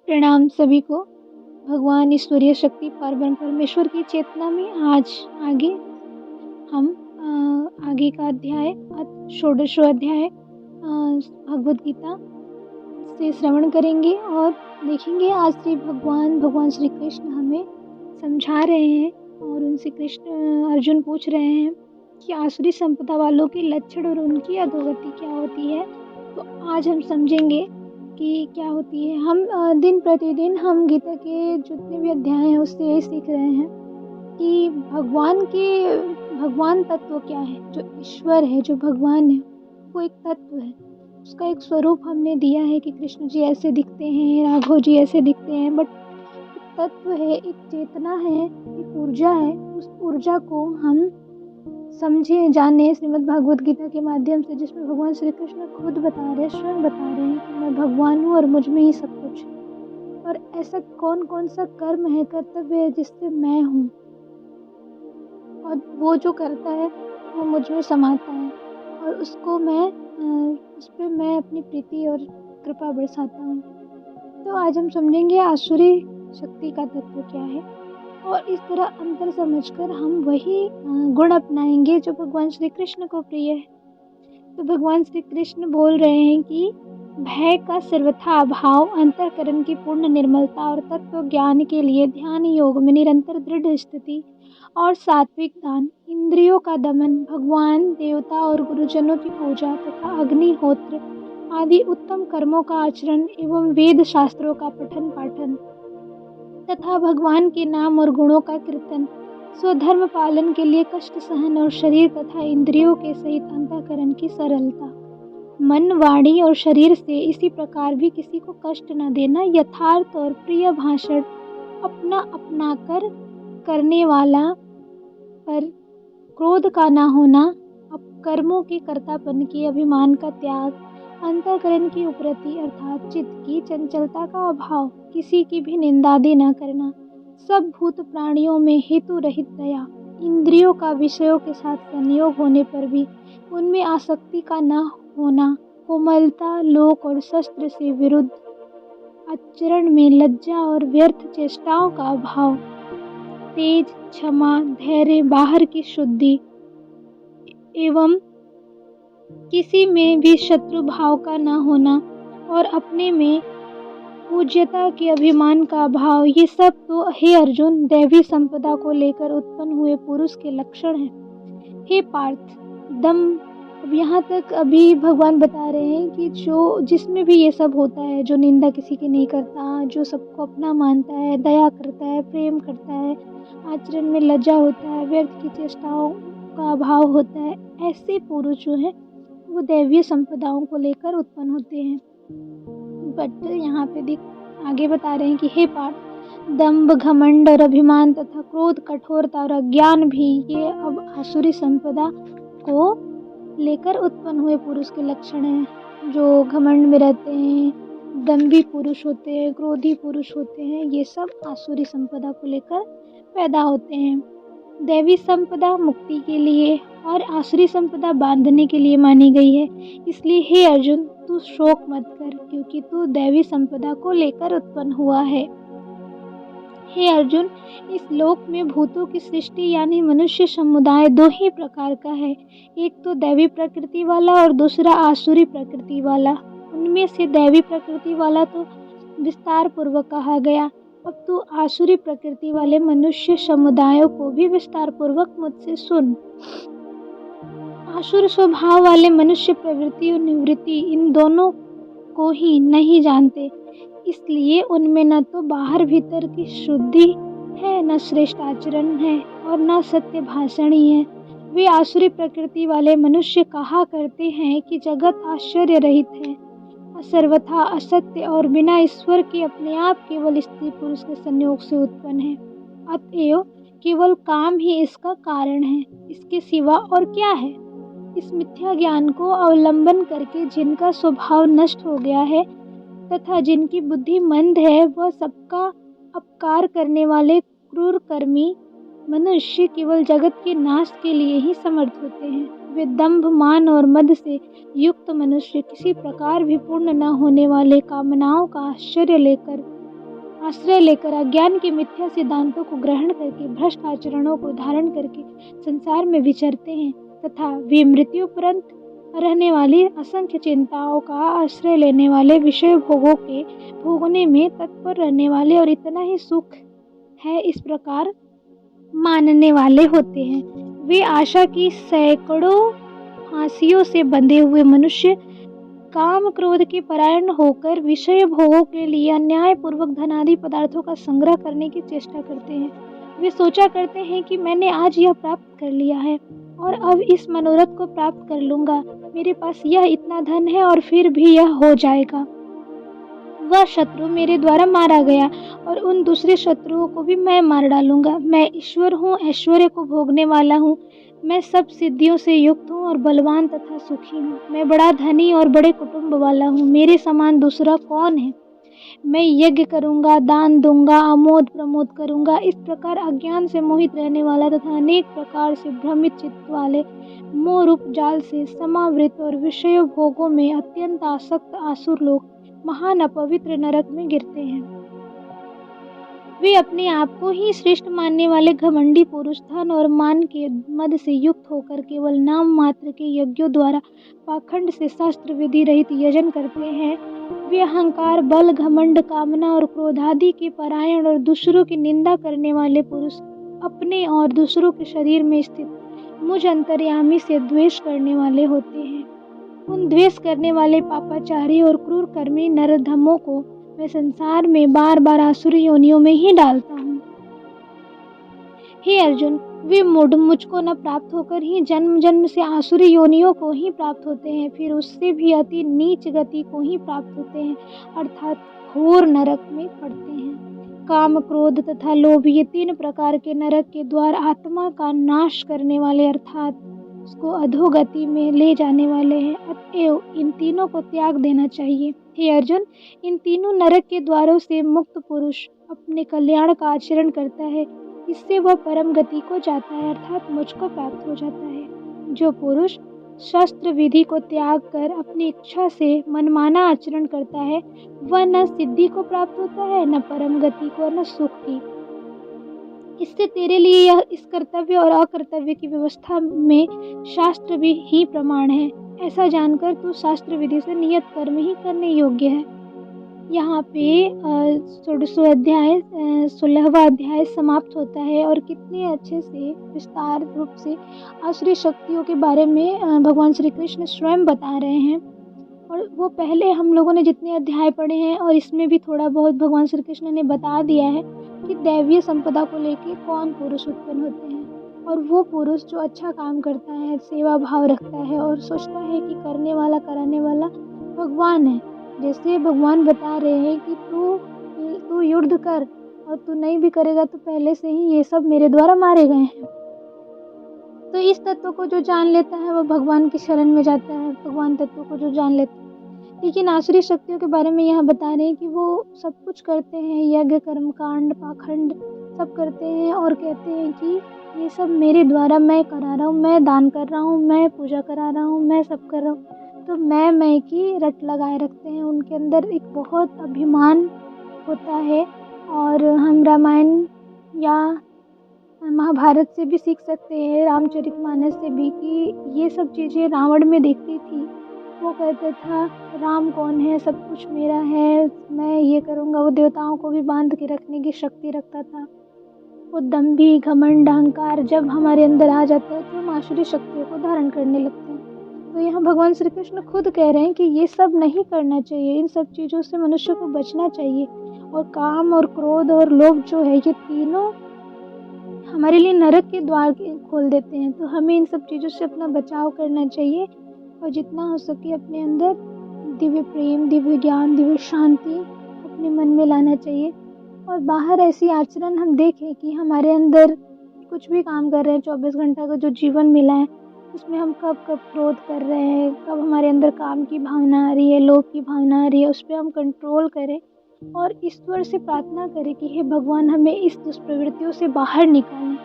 प्रणाम सभी को। भगवान ईश्वरीय शक्ति परब्रह्म परमेश्वर की चेतना में आज हम आगे का अध्याय षोडशो अध्याय भगवद गीता से श्रवण करेंगे और देखेंगे। आज से भगवान श्री कृष्ण हमें समझा रहे हैं और उनसे अर्जुन पूछ रहे हैं कि आसुरी संपदा वालों के लक्षण और उनकी अधोगति क्या होती है। तो आज हम समझेंगे कि क्या होती है। हम दिन प्रतिदिन हम गीता के जितने भी अध्याय हैं उससे यही सीख रहे हैं कि भगवान तत्व क्या है। जो ईश्वर है, जो भगवान है, वो एक तत्व है। उसका एक स्वरूप हमने दिया है कि कृष्ण जी ऐसे दिखते हैं, राघव जी ऐसे दिखते हैं, बट एक तत्व है, एक चेतना है, एक ऊर्जा है। उस ऊर्जा को हम समझे जाने श्रीमद् भागवत गीता के माध्यम से, जिसमें भगवान श्री कृष्ण खुद बता रहे हैं, स्वयं बता रहे हैं कि मैं भगवान हूँ और मुझ में ही सब कुछ है। और ऐसा कौन कौन सा कर्म है, कर्तव्य है जिससे मैं हूँ, और वो जो करता है वो मुझ में समाता है और उसको उस पर मैं अपनी प्रीति और कृपा बरसाता हूँ। तो आज हम समझेंगे आसुरी शक्ति का तत्व क्या है और इस तरह अंतर समझकर हम वही गुण अपनाएंगे जो भगवान श्री कृष्ण को प्रिय है। तो भगवान श्री कृष्ण बोल रहे हैं कि भय का सर्वथा अभाव, अंतःकरण की पूर्ण निर्मलता और तत्व ज्ञान के लिए ध्यान योग में निरंतर दृढ़ स्थिति और सात्विक दान, इंद्रियों का दमन, भगवान देवता और गुरुजनों की पूजा तथा अग्निहोत्र आदि उत्तम कर्मों का आचरण एवं वेद शास्त्रों का पठन पाठन तथा भगवान के नाम और गुणों का कीर्तन, स्वधर्म पालन के लिए कष्ट सहन और शरीर तथा इंद्रियों के सहित अंतःकरण की सरलता, मन वाणी और शरीर से इसी प्रकार भी किसी को कष्ट न देना, यथार्थ और प्रिय भाषण अपना कर करने वाला पर क्रोध का न होना, कर्मों के कर्तापन के अभिमान का त्याग, अंतःकरण की उपरति अर्थात चित्त की चंचलता का अभाव, किसी की भी निंदादि न करना, सब भूत प्राणियों में हेतु रहित दया, इंद्रियों का विषयों के साथ संयोग होने पर भी उनमें आसक्ति का न होना, कोमलता, लोक और शस्त्र से विरुद्ध आचरण में लज्जा और व्यर्थ चेष्टाओं का अभाव, तेज, क्षमा, धैर्य, बाहर की शुद्धि एवं किसी में भी शत्रु भाव का न होना और अपने में पूज्यता के अभिमान का अभाव, ये सब तो हे अर्जुन दैवी संपदा को लेकर उत्पन्न हुए पुरुष के लक्षण हैं। हे पार्थ, अब यहाँ तक अभी भगवान बता रहे हैं कि जो जिसमें भी ये सब होता है, जो निंदा किसी की नहीं करता, जो सबको अपना मानता है, दया करता है, प्रेम करता है, आचरण में लज्जा होता है, व्यर्थ की चेष्टाओं का अभाव होता है, ऐसे पुरुष जो है वो दैवीय संपदाओं को लेकर उत्पन्न होते हैं। बट यहाँ पे आगे बता रहे हैं कि हे पार्थ, दंभ, घमंड और अभिमान तथा क्रोध, कठोरता और अज्ञान भी ये अब आसुरी संपदा को लेकर उत्पन्न हुए पुरुष के लक्षण हैं। जो घमंड में रहते हैं, दंभी पुरुष होते हैं, क्रोधी पुरुष होते हैं, ये सब आसुरी संपदा को लेकर पैदा होते हैं। दैवी संपदा मुक्ति के लिए और आसुरी संपदा बांधने के लिए मानी गई है। इसलिए हे अर्जुन, तू शोक मत कर, क्योंकि तू दैवी संपदा को लेकर उत्पन्न हुआ है। हे अर्जुन, इस लोक में भूतों की सृष्टि यानी मनुष्य समुदाय दो ही प्रकार का है, एक तो दैवी प्रकृति वाला और दूसरा आसुरी प्रकृति वाला। उनमें से दैवी प्रकृति वाला तो विस्तार पूर्वक कहा गया। अब तू आसुरी प्रकृति वाले मनुष्य समुदायों को भी विस्तार पूर्वक मुझसे सुन। आसुर स्वभाव वाले मनुष्य प्रवृत्ति और निवृत्ति इन दोनों को ही नहीं जानते, इसलिए उनमें न तो बाहर भीतर की शुद्धि है, न श्रेष्ठ आचरण है और न सत्य भाषण ही है। वे आसुरी प्रकृति वाले मनुष्य कहा करते हैं कि जगत आश्चर्य रहित है, सर्वथा असत्य और बिना ईश्वर के अपने आप केवल स्त्री पुरुष के संयोग से उत्पन्न है। अतएव केवल काम ही इसका कारण है, इसके सिवा और क्या है। इस मिथ्या ज्ञान को अवलंबन करके जिनका स्वभाव नष्ट हो गया है तथा जिनकी बुद्धि मंद है, वह सबका अपकार करने वाले क्रूर कर्मी मनुष्य केवल जगत के नाश के लिए ही समर्थ होते हैं। वे दंभ, मान और मद से युक्त मनुष्य किसी प्रकार भी पूर्ण न होने वाले कामनाओं का आश्चर्य लेकर आश्रय लेकर अज्ञान के मिथ्या सिद्धांतों को ग्रहण करके भ्रष्ट आचरणों को धारण करके संसार में विचरते हैं तथा वे मृत्युपरंत रहने वाली असंख्य चिंताओं का आश्रय लेने वाले विषय भोगों के भोगने में तत्पर रहने वाले और इतना ही सुख है इस प्रकार मानने वाले होते हैं। वे आशा की सैकड़ों फांसियों से बंधे हुए मनुष्य काम क्रोध के परायण होकर विषय भोगों के लिए अन्याय पूर्वक धनादि पदार्थों का संग्रह करने की चेष्टा करते हैं। वे सोचा करते हैं कि मैंने आज यह प्राप्त कर लिया है और अब इस मनोरथ को प्राप्त कर लूंगा, मेरे पास यह इतना धन है और फिर भी यह हो जाएगा। वह शत्रु मेरे द्वारा मारा गया और उन दूसरे शत्रुओं को भी मैं मार डालूंगा। मैं ईश्वर हूँ, ऐश्वर्य को भोगने वाला हूँ, मैं सब सिद्धियों से युक्त हूँ और बलवान तथा सुखी हूँ। मैं बड़ा धनी और बड़े कुटुंब वाला हूँ, मेरे समान दूसरा कौन है। मैं यज्ञ करूंगा, दान दूंगा, आमोद प्रमोद करूंगा। इस प्रकार अज्ञान से मोहित रहने वाला तथा अनेक प्रकार से भ्रमित चित्त वाले मोह रूप जाल से समावृत और विषय भोगों में अत्यंत आसक्त आसुर लोग महान अपवित्र नरक में गिरते हैं। वे अपने आप को ही श्रेष्ठ मानने वाले घमंडी पुरुष धन और मान के मद से युक्त होकर केवल नाम मात्र के यज्ञों द्वारा पाखंड से शास्त्र विधि रहित यजन करते हैं। वे अहंकार, बल, घमंड, कामना और क्रोधादि के परायण और दूसरों की निंदा करने वाले पुरुष अपने और दूसरों के शरीर में स्थित मुझ अंतर्यामी से द्वेष करने वाले होते हैं। उन द्वेष करने वाले पापाचारी और क्रूर कर्मी नरधमों को मैं संसार में बार बार आसुरी योनियों में ही डालता हूँ। हे अर्जुन, वे मूढ़ मुझको न प्राप्त होकर ही जन्म जन्म से आसुरी योनियों को ही प्राप्त होते हैं, फिर उससे भी अति नीच गति को ही प्राप्त होते हैं, अर्थात घोर नरक में पड़ते हैं। काम, क्रोध तथा लोभ ये 3 प्रकार के नरक के द्वार आत्मा का नाश करने वाले अर्थात उसको अधोगति में ले जाने वाले हैं। अतएव इन तीनों को त्याग देना चाहिए। हे अर्जुन, इन तीनों नरक के द्वारों से मुक्त पुरुष अपने कल्याण का आचरण करता है, इससे वह परम गति को जाता है अर्थात मुझको प्राप्त हो जाता है। जो पुरुष शस्त्र विधि को त्याग कर अपनी इच्छा से मनमाना आचरण करता है, वह न सिद्धि को प्राप्त होता है, न परम गति को, न सुख की। इससे तेरे लिए यह इस कर्तव्य और अकर्तव्य की व्यवस्था में शास्त्र भी ही प्रमाण है। ऐसा जानकर तू शास्त्र विधि से नियत कर्म ही करने योग्य है। यहाँ पे 16वां अध्याय समाप्त होता है और कितने अच्छे से विस्तार रूप से आसुरी शक्तियों के बारे में भगवान श्री कृष्ण स्वयं बता रहे हैं। और वो पहले हम लोगों ने जितने अध्याय पढ़े हैं और इसमें भी थोड़ा बहुत भगवान श्री कृष्ण ने बता दिया है कि दैवीय संपदा को लेके कौन पुरुष उत्पन्न होते हैं। और वो पुरुष जो अच्छा काम करता है, सेवा भाव रखता है और सोचता है कि करने वाला कराने वाला भगवान है। जैसे भगवान बता रहे हैं कि तू युद्ध कर और तू नहीं भी करेगा तो पहले से ही ये सब मेरे द्वारा मारे गए हैं। तो इस तत्व को जो जान लेता है वो भगवान की शरण में जाता है, भगवान तत्व को जो जान लेता है। लेकिन आसुरी शक्तियों के बारे में यहाँ बता रहे हैं कि वो सब कुछ करते हैं, यज्ञ, कर्मकांड, पाखंड सब करते हैं और कहते हैं कि ये सब मेरे द्वारा मैं करा रहा हूँ, मैं दान कर रहा हूँ, मैं पूजा करा रहा हूँ, मैं सब कर रहा हूँ। तो मैं की रट लगाए रखते हैं। उनके अंदर एक बहुत अभिमान होता है। और हम रामायण या महाभारत से भी सीख सकते हैं, रामचरितमानस से भी, कि ये सब चीज़ें रावण में दिखती थी। वो कहता था राम कौन है, सब कुछ मेरा है, मैं ये करूँगा। वो देवताओं को भी बांध के रखने की शक्ति रखता था। वो दंभी, घमंड, अहंकार जब हमारे अंदर आ जाता है तो हम आसुरी शक्तियों को धारण करने लगते हैं। तो यहाँ भगवान श्री कृष्ण खुद कह रहे हैं कि ये सब नहीं करना चाहिए, इन सब चीज़ों से मनुष्य को बचना चाहिए। और काम और क्रोध और लोभ जो है, ये तीनों हमारे लिए नरक के द्वार खोल देते हैं। तो हमें इन सब चीज़ों से अपना बचाव करना चाहिए और जितना हो सके अपने अंदर दिव्य प्रेम, दिव्य ज्ञान, दिव्य शांति अपने मन में लाना चाहिए। और बाहर ऐसी आचरण हम देखें कि हमारे अंदर कुछ भी काम कर रहे हैं, 24 घंटा का जो जीवन मिला है उसमें हम कब क्रोध कर रहे हैं, कब हमारे अंदर काम की भावना आ रही है, लोभ की भावना आ रही है, उस पर हम कंट्रोल करें और ईश्वर से प्रार्थना करें कि हे भगवान, हमें इस दुष्प्रवृत्तियों से बाहर निकालें।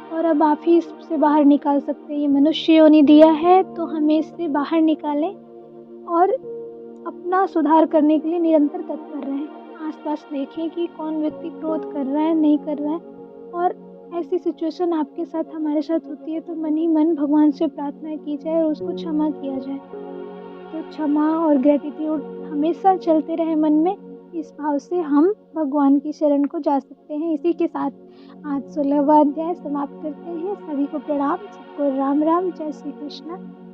और अब आप ही इससे बाहर निकाल सकते हैं। ये मनुष्य योनि दिया है तो हमें इससे बाहर निकालें और अपना सुधार करने के लिए निरंतर तत्पर रहें। आज आसपास देखें कि कौन व्यक्ति क्रोध कर रहा है, नहीं कर रहा है। और ऐसी सिचुएशन आपके साथ हमारे साथ होती है तो मन ही मन भगवान से प्रार्थना की जाए और उसको क्षमा किया जाए। तो क्षमा और ग्रेटिट्यूड हमेशा चलते रहे मन में, इस भाव से हम भगवान की शरण को जा सकते हैं। इसी के साथ आज 16वां अध्याय समाप्त करते हैं। सभी को प्रणाम। सबको राम राम। जय श्री कृष्ण।